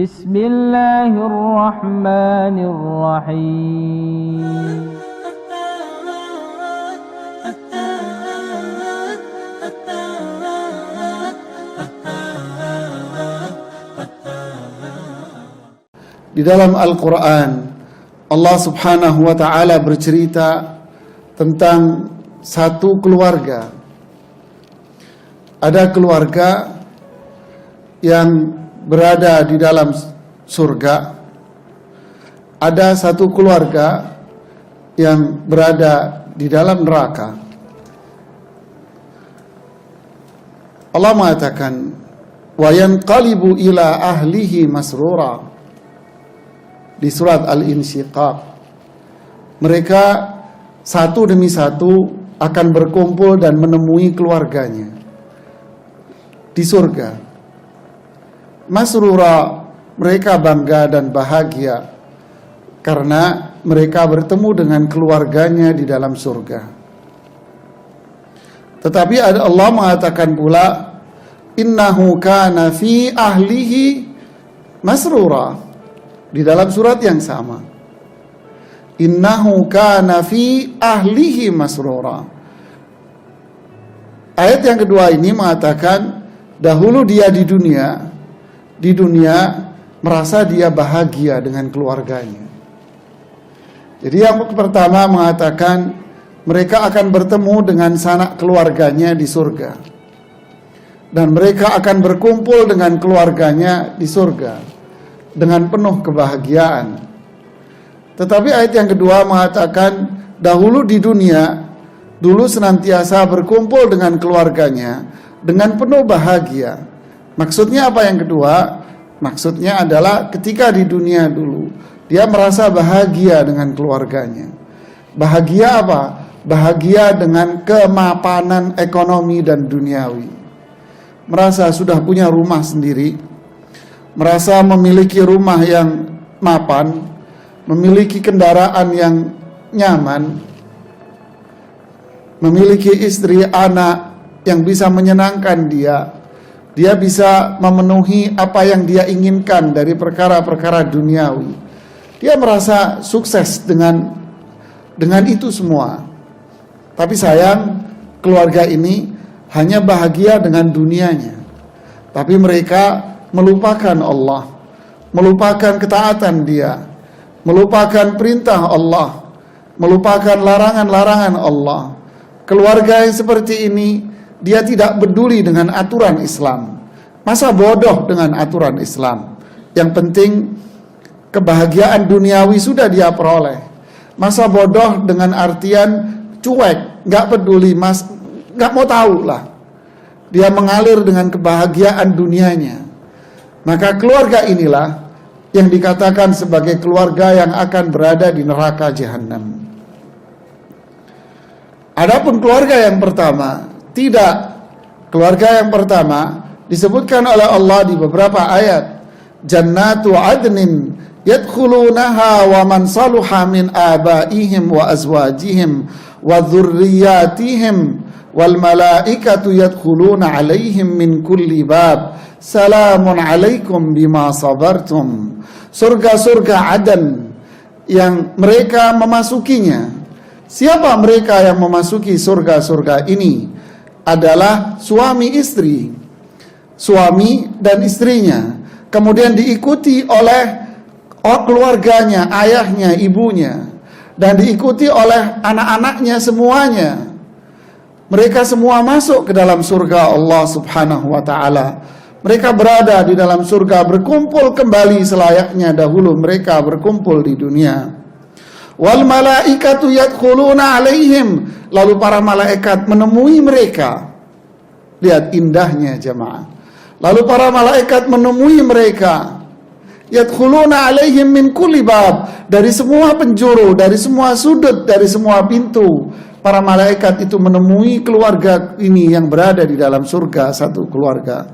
Bismillahirrahmanirrahim. Di dalam Al-Quran, Allah Subhanahu wa Ta'ala bercerita tentang satu keluarga. Ada keluarga yang berada di dalam surga, ada satu keluarga yang berada di dalam neraka. Allah mengatakan, wa yanqalibu ila ahlihi masrura. Di surat Al-Insyiqaq, mereka satu demi satu akan berkumpul dan menemui keluarganya di surga. Masrura, mereka bangga dan bahagia karena mereka bertemu dengan keluarganya di dalam surga. Tetapi Allah mengatakan pula, innahu kana fi ahlihi masrura. Di dalam surat yang sama, innahu kana fi ahlihi masrura. Ayat yang kedua ini mengatakan, dahulu dia di dunia merasa dia bahagia dengan keluarganya. Jadi yang pertama mengatakan mereka akan bertemu dengan sanak keluarganya di surga, dan mereka akan berkumpul dengan keluarganya di surga dengan penuh kebahagiaan. Tetapi ayat yang kedua mengatakan, dahulu di dunia, dulu senantiasa berkumpul dengan keluarganya dengan penuh bahagia. Maksudnya apa yang kedua? Maksudnya adalah ketika di dunia dulu, dia merasa bahagia dengan keluarganya. Bahagia apa? Bahagia dengan kemapanan ekonomi dan duniawi. Merasa sudah punya rumah sendiri, merasa memiliki rumah yang mapan, memiliki kendaraan yang nyaman, memiliki istri, anak yang bisa menyenangkan dia. Dia bisa memenuhi apa yang dia inginkan dari perkara-perkara duniawi. Dia merasa sukses dengan itu semua. Tapi sayang, keluarga ini hanya bahagia dengan dunianya. Tapi mereka melupakan Allah, melupakan ketaatan dia, melupakan perintah Allah, melupakan larangan-larangan Allah. Keluarga yang seperti ini, dia tidak peduli dengan aturan Islam. Masa bodoh dengan aturan Islam? Yang penting kebahagiaan duniawi sudah dia peroleh. Masa bodoh dengan artian cuek, nggak peduli, nggak mau tahu lah. Dia mengalir dengan kebahagiaan dunianya. Maka keluarga inilah yang dikatakan sebagai keluarga yang akan berada di neraka jahanam. Adapun keluarga yang pertama, tidak. Keluarga yang pertama disebutkan oleh Allah di beberapa ayat. Jannatu adnin yadkhulunaha wa man saluha min abaihim wa azwajihim wa dzurriyyatihim wal malaikatu yadkhuluna alaihim min kulli bab. Salamun alaikum bima sabartum. Surga-surga Aden yang mereka memasukinya. Siapa mereka yang memasuki surga-surga ini? Adalah suami istri, suami dan istrinya, kemudian diikuti oleh keluarganya, ayahnya, ibunya, dan diikuti oleh anak-anaknya semuanya. Mereka semua masuk ke dalam surga Allah Subhanahu wa Ta'ala. Mereka berada di dalam surga, berkumpul kembali selayaknya dahulu mereka berkumpul di dunia. Wal malaikatu yadkhuluna alaihim, lalu para malaikat menemui mereka. Lihat indahnya jemaah. Lalu para malaikat menemui mereka. Yadkhuluna alaihim min kulli bab, dari semua penjuru, dari semua sudut, dari semua pintu. Para malaikat itu menemui keluarga ini yang berada di dalam surga, satu keluarga.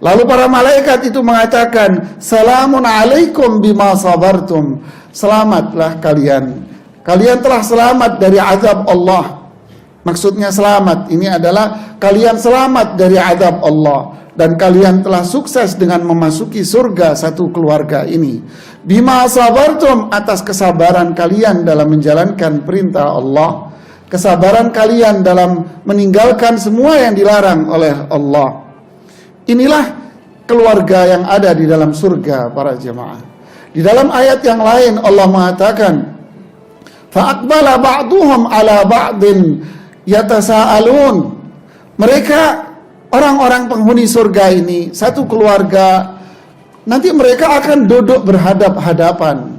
Lalu para malaikat itu mengatakan, salamun alaikum bima sabartum. Selamatlah kalian. Kalian telah selamat dari azab Allah. Maksudnya selamat ini adalah kalian selamat dari azab Allah. dan kalian telah sukses dengan memasuki surga satu keluarga ini. Bima sabartum, atas kesabaran kalian dalam menjalankan perintah Allah, kesabaran kalian dalam meninggalkan semua yang dilarang oleh Allah. Inilah keluarga yang ada di dalam surga para jemaah. Di dalam ayat yang lain Allah mengatakan, fa'aqbala ba'duhum ala ba'din yatasa'alun. Mereka orang-orang penghuni surga ini, satu keluarga, nanti mereka akan duduk berhadap-hadapan.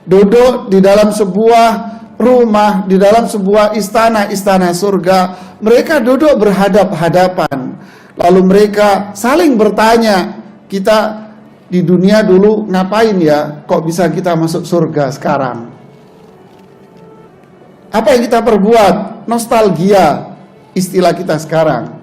Duduk di dalam sebuah rumah, di dalam sebuah istana surga. Mereka duduk berhadap-hadapan. Lalu mereka saling bertanya, kita di dunia dulu ngapain ya, kok bisa kita masuk surga sekarang? Apa yang kita perbuat? Nostalgia, istilah kita sekarang.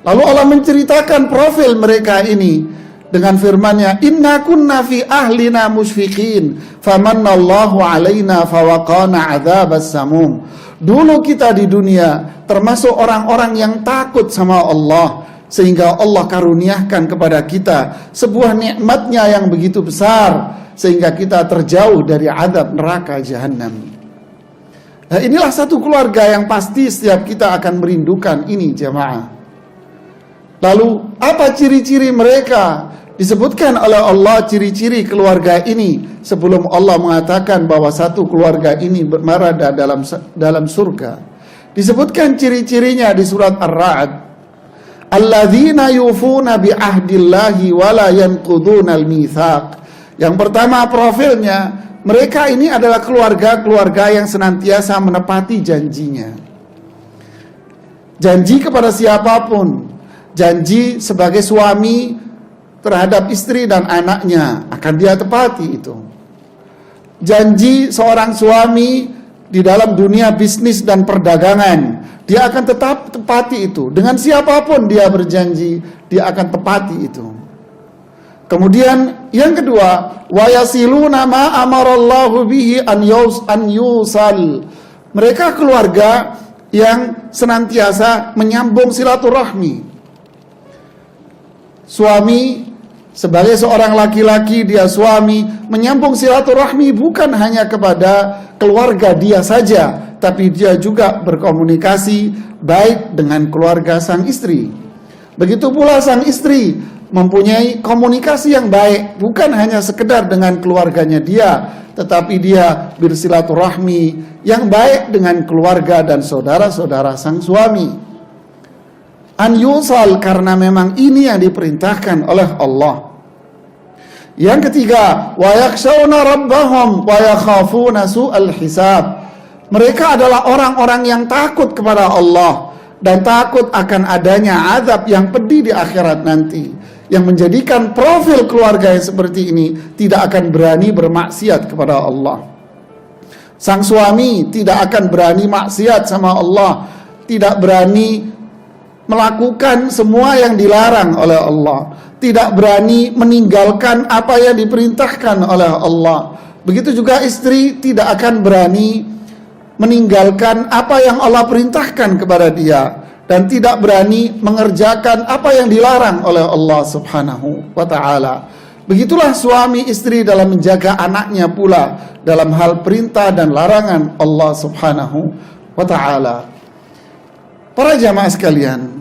Lalu Allah menceritakan profil mereka ini dengan firman-Nya, inna kunna fi ahlina musfiqin famannallahu alaina fawaqana adzabas samum. Dulu kita di dunia termasuk orang-orang yang takut sama Allah, sehingga Allah karuniakan kepada kita sebuah nikmatnya yang begitu besar, sehingga kita terjauh dari azab neraka jahanam. Nah, inilah satu keluarga yang pasti setiap kita akan merindukan ini jemaah. Lalu apa ciri-ciri mereka? Disebutkan oleh Allah ciri-ciri keluarga ini sebelum Allah mengatakan bahwa satu keluarga ini berada dalam surga. Disebutkan ciri-cirinya di surat Ar-Ra'd. Alladzina yufuna bi ahdillahi wa la yanquduna al-mitsaq. Yang pertama profilnya, mereka ini adalah keluarga-keluarga yang senantiasa menepati janjinya. Janji kepada siapapun, janji sebagai suami terhadap istri dan anaknya akan dia tepati itu. Janji seorang suami di dalam dunia bisnis dan perdagangan, dia akan tetap tepati itu. Dengan siapapun dia berjanji, dia akan tepati itu. Kemudian yang kedua, wa yasiluna ma amarallahu bihi an yusal. Mereka keluarga yang senantiasa menyambung silaturahmi. Suami sebagai seorang laki-laki, dia suami menyambung silaturahmi bukan hanya kepada keluarga dia saja, tapi dia juga berkomunikasi baik dengan keluarga sang istri. Begitu pula sang istri mempunyai komunikasi yang baik, bukan hanya sekedar dengan keluarganya dia, tetapi dia bersilaturahmi yang baik dengan keluarga dan saudara-saudara sang suami. An yusal, karena memang ini yang diperintahkan oleh Allah. Yang ketiga, wa yakhshawna rabbahum wa yakhafuna su'al hisab. Mereka adalah orang-orang yang takut kepada Allah dan takut akan adanya azab yang pedih di akhirat nanti, yang menjadikan profil keluarga yang seperti ini tidak akan berani bermaksiat kepada Allah. Sang suami tidak akan berani maksiat sama Allah, tidak berani melakukan semua yang dilarang oleh Allah, tidak berani meninggalkan apa yang diperintahkan oleh Allah. Begitu juga istri tidak akan berani meninggalkan apa yang Allah perintahkan kepada dia, dan tidak berani mengerjakan apa yang dilarang oleh Allah subhanahu wa ta'ala. Begitulah suami istri dalam menjaga anaknya pula dalam hal perintah dan larangan Allah subhanahu wa ta'ala. Para jamaah sekalian,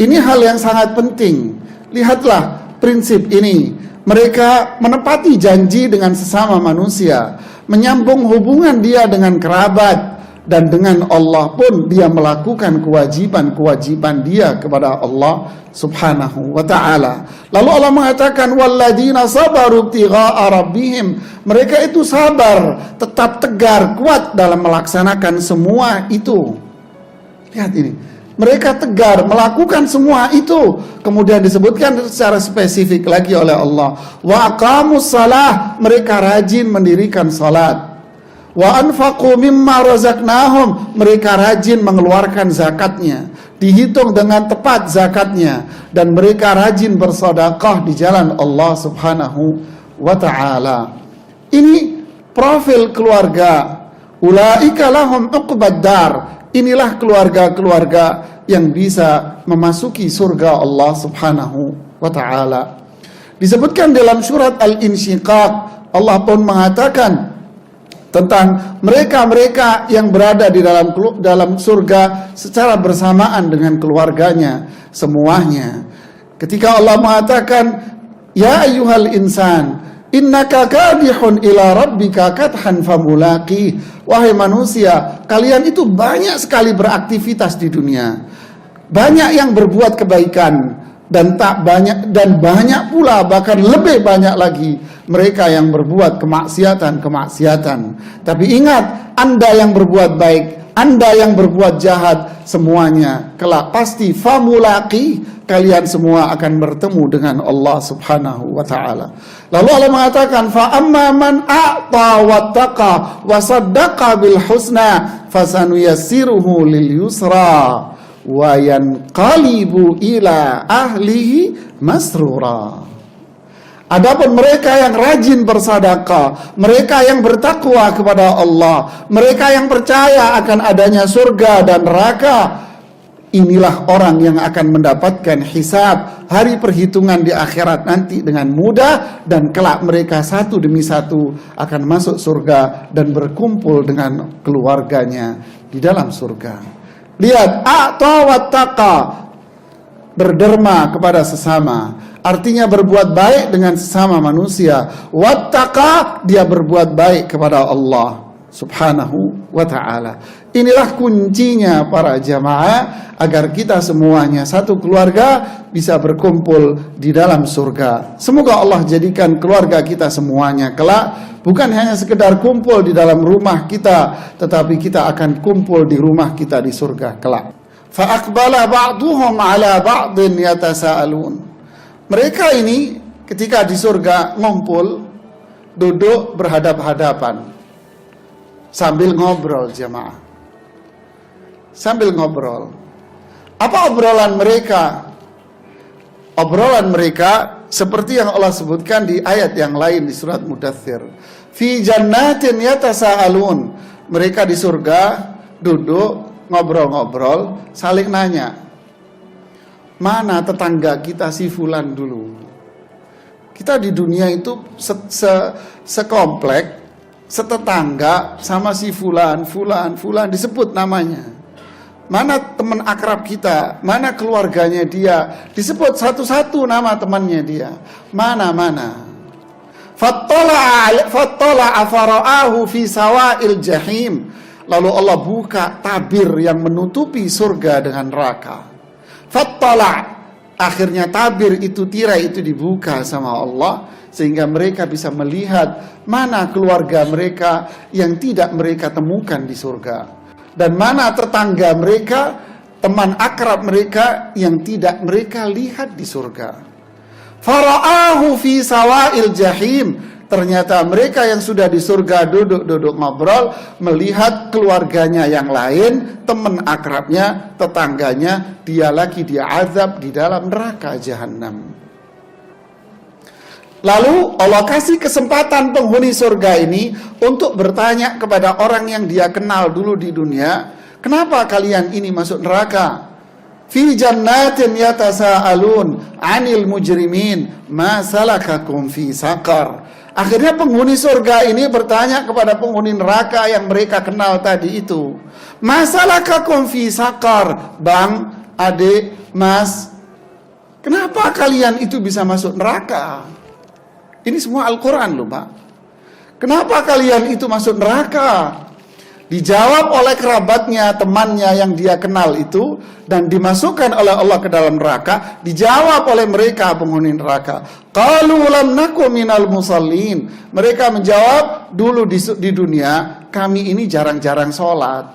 ini hal yang sangat penting. Lihatlah prinsip ini. Mereka menepati janji dengan sesama manusia, menyambung hubungan dia dengan kerabat, dan dengan Allah pun dia melakukan kewajiban-kewajiban dia kepada Allah subhanahu wa ta'ala. Lalu Allah mengatakan, walladzina sabaru ibtigha'a rabbihim. Mereka itu sabar, tetap tegar, kuat dalam melaksanakan semua itu. Lihat ini, mereka tegar melakukan semua itu. Kemudian disebutkan secara spesifik lagi oleh Allah, wa aqamus salah. Mereka rajin mendirikan salat. Wa anfaqu mimma razaqnahum. Mereka rajin mengeluarkan zakatnya, dihitung dengan tepat zakatnya, dan mereka rajin bersedekah di jalan Allah subhanahu wa ta'ala. Ini profil keluarga. Ulaika lahum uqbad dar. Inilah keluarga-keluarga yang bisa memasuki surga Allah subhanahu wa ta'ala. Disebutkan dalam surat Al-Insyiqaq, Allah pun mengatakan tentang mereka-mereka yang berada di dalam surga secara bersamaan dengan keluarganya semuanya. Ketika Allah mengatakan, ya ayyuhal insan innaka kadihun ila rabbika kadhan famulaqi. Wahai manusia, kalian itu banyak sekali beraktivitas di dunia, banyak yang berbuat kebaikan, dan banyak pula, bahkan lebih banyak lagi mereka yang berbuat kemaksiatan. Tapi ingat, Anda yang berbuat baik, Anda yang berbuat jahat, semuanya kelak pasti famulaqi, kalian semua akan bertemu dengan Allah Subhanahu wa ta'ala. Lalu Allah mengatakan, fa amma man a'ta wattaqa wa saddaqa bil husna fasanuyassiruhu lil yusra wa yanqalibu ila ahlihi masrura. Adapun mereka yang rajin bersedekah, mereka yang bertakwa kepada Allah, mereka yang percaya akan adanya surga dan neraka, inilah orang yang akan mendapatkan hisab, hari perhitungan di akhirat nanti dengan mudah, dan kelak mereka satu demi satu akan masuk surga dan berkumpul dengan keluarganya di dalam surga. Lihat, a'ta wattaqa, berderma kepada sesama, artinya berbuat baik dengan sesama manusia. Wattaqa, dia berbuat baik kepada Allah Subhanahu wa ta'ala. Inilah kuncinya para jamaah, agar kita semuanya satu keluarga bisa berkumpul di dalam surga. Semoga Allah jadikan keluarga kita semuanya kelak bukan hanya sekedar kumpul di dalam rumah kita, tetapi kita akan kumpul di rumah kita di surga kelak. Fa aqbala ba'duhum ala ba'din yatasaalun. Mereka ini ketika di surga ngumpul, duduk berhadap-hadapan sambil ngobrol jamaah. Sambil ngobrol. Apa obrolan mereka? Obrolan mereka seperti yang Allah sebutkan di ayat yang lain di surat Mudaththir. Fi jannatin yatasaalun. Mereka di surga duduk ngobrol-ngobrol, saling nanya, mana tetangga kita si fulan dulu? Kita di dunia itu sekomplek, setetangga sama si fulan disebut namanya. Mana teman akrab kita, mana keluarganya dia, disebut satu-satu nama temannya dia. Mana. Fattala'a fara'ahu fi sawa'il jahim. Lalu Allah buka tabir yang menutupi surga dengan neraka. Fattala', akhirnya tabir itu, tirai itu dibuka sama Allah, sehingga mereka bisa melihat mana keluarga mereka yang tidak mereka temukan di surga, dan mana tetangga mereka, teman akrab mereka yang tidak mereka lihat di surga. Fara'ahu fi sawa'il jahim. Ternyata mereka yang sudah di surga duduk ngobrol, melihat keluarganya yang lain, teman akrabnya, tetangganya, dia lagi diazab di dalam neraka jahanam. Lalu Allah kasih kesempatan penghuni surga ini untuk bertanya kepada orang yang dia kenal dulu di dunia, kenapa kalian ini masuk neraka? Fi jannatin yatasaalun 'anil mujrimin ma salakakum fi saqar. Akhirnya penghuni surga ini bertanya kepada penghuni neraka yang mereka kenal tadi itu, ma salakakum fi saqar? Bang, adik, mas, kenapa kalian itu bisa masuk neraka? Ini semua Al-Quran loh Pak. Kenapa kalian itu masuk neraka? Dijawab oleh kerabatnya, temannya yang dia kenal itu, dan dimasukkan oleh Allah ke dalam neraka. Dijawab oleh mereka penghuni neraka, qalu lam naku minal musallin. Mereka menjawab, dulu di dunia kami ini jarang-jarang sholat.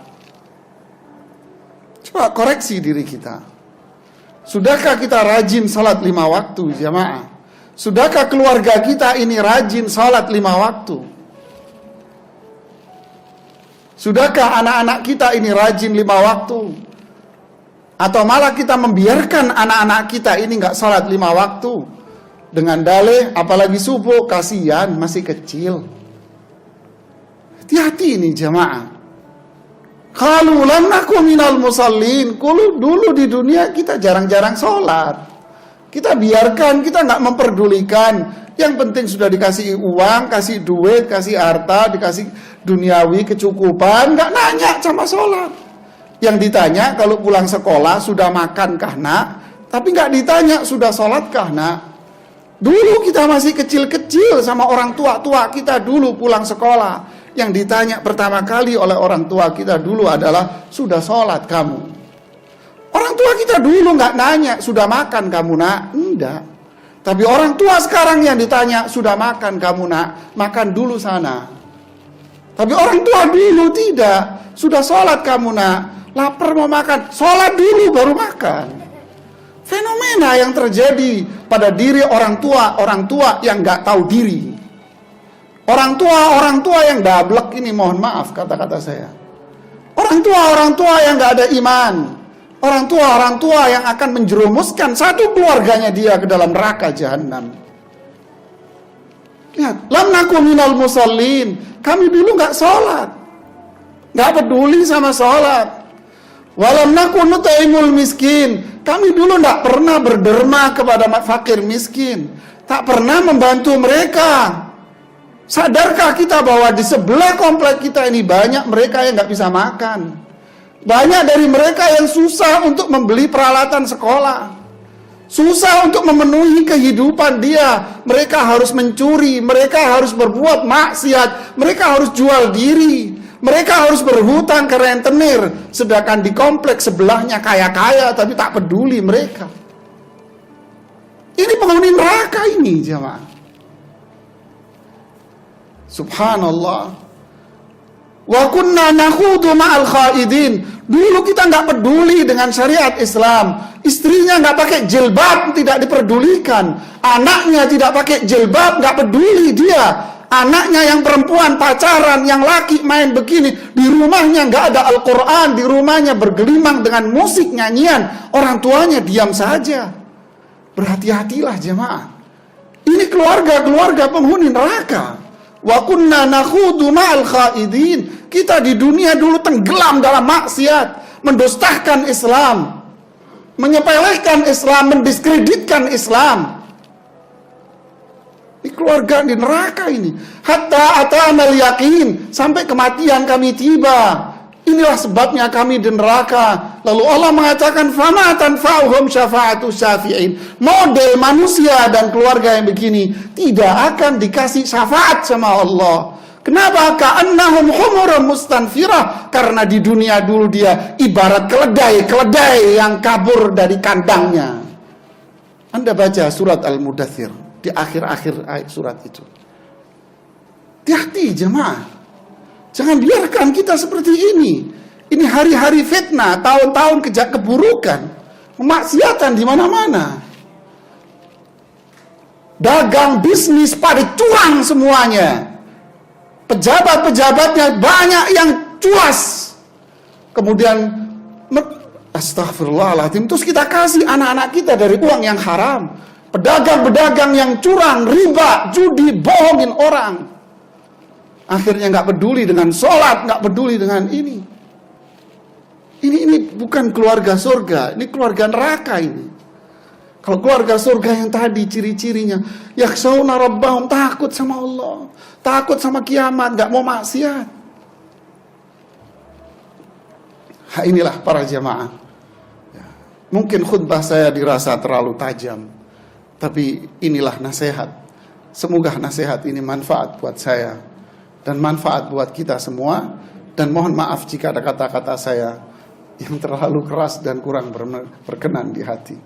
Coba koreksi diri kita. Sudahkah kita rajin sholat 5 waktu jamaah? Sudahkah keluarga kita ini rajin sholat 5 waktu? Sudahkah anak-anak kita ini rajin 5 waktu? Atau malah kita membiarkan anak-anak kita ini nggak sholat 5 waktu? Dengan dalih, apalagi subuh, kasihan, masih kecil. Hati-hati ini jamaah. Qalu lam naku minal musallin. Dulu di dunia kita jarang-jarang sholat. Kita biarkan, kita nggak memperdulikan. Yang penting sudah dikasih uang, kasih duit, kasih harta, dikasih duniawi, kecukupan, nggak nanya sama sholat. Yang ditanya kalau pulang sekolah sudah makankah nak? Tapi nggak ditanya sudah sholatkah nak? Dulu kita masih kecil-kecil sama orang tua-tua kita dulu pulang sekolah. Yang ditanya pertama kali oleh orang tua kita dulu adalah sudah sholat kamu? Orang tua kita dulu nggak nanya, sudah makan kamu nak? Enggak. Tapi orang tua sekarang yang ditanya, sudah makan kamu nak? Makan dulu sana. Tapi orang tua dulu tidak. Sudah sholat kamu nak? Lapar mau makan? Sholat dulu baru makan. Fenomena yang terjadi pada diri orang tua yang nggak tahu diri. Orang tua yang dablek ini, mohon maaf kata-kata saya. Orang tua yang nggak ada iman. Orang tua yang akan menjerumuskan satu keluarganya dia ke dalam neraka jahanam. Lihat, lam naku minal musallin. Kami dulu nggak sholat, nggak peduli sama sholat. Walam naku nut'imul miskin. Kami dulu nggak pernah berderma kepada fakir miskin, tak pernah membantu mereka. Sadarkah kita bahwa di sebelah komplek kita ini banyak mereka yang nggak bisa makan? Banyak dari mereka yang susah untuk membeli peralatan sekolah, susah untuk memenuhi kehidupan dia. Mereka harus mencuri, mereka harus berbuat maksiat, mereka harus jual diri, mereka harus berhutang ke rentenir. Sedangkan di kompleks sebelahnya kaya-kaya tapi tak peduli mereka. Ini penghuni neraka ini jemaah. Subhanallah. Wa kunna nakhudu ma'al khaidin. Dulu kita nggak peduli dengan syariat Islam. Istrinya nggak pakai jilbab, tidak diperdulikan. Anaknya tidak pakai jilbab, nggak peduli dia. Anaknya yang perempuan pacaran, yang laki main begini. Di rumahnya nggak ada Al-Quran, di rumahnya bergelimang dengan musik nyanyian. Orang tuanya diam saja. Berhati-hatilah jemaah. Ini keluarga penghuni neraka. Wa kunna nakhudu ma'al khaidin. Kita di dunia dulu tenggelam dalam maksiat, mendustakan Islam, menyepelekan Islam, mendiskreditkan Islam. Ini keluarga di neraka ini. Hatta atanal yakin, sampai kematian kami tiba. Inilah sebabnya kami di neraka. Lalu Allah mengatakan fama tanfa'uhum syafa'atu syafi'in. Model manusia dan keluarga yang begini tidak akan dikasih syafaat sama Allah. Kenapa? Ka'annahum humurum mustanfirah. Karena di dunia dulu dia ibarat keledai yang kabur dari kandangnya. Anda baca surat Al-Mudaththir di akhir-akhir ayat surat itu. Hati-hati jemaah. Jangan biarkan kita seperti ini. Ini hari-hari fitnah, tahun-tahun keburukan, kemaksiatan di mana-mana. Dagang bisnis pada curang semuanya. Pejabat-pejabatnya banyak yang culas. Kemudian astagfirullahaladzim, terus kita kasih anak-anak kita dari uang yang haram. Pedagang-pedagang yang curang, riba, judi, bohongin orang. Akhirnya nggak peduli dengan sholat, nggak peduli dengan ini. Ini bukan keluarga surga, ini keluarga neraka ini. Kalau keluarga surga yang tadi ciri-cirinya, yakhshawna rabbahum, takut sama Allah, takut sama kiamat, nggak mau maksiat. Inilah para jamaah. Mungkin khutbah saya dirasa terlalu tajam, tapi inilah nasihat. Semoga nasihat ini manfaat buat saya dan manfaat buat kita semua. Dan mohon maaf jika ada kata-kata saya yang terlalu keras dan kurang berkenan di hati.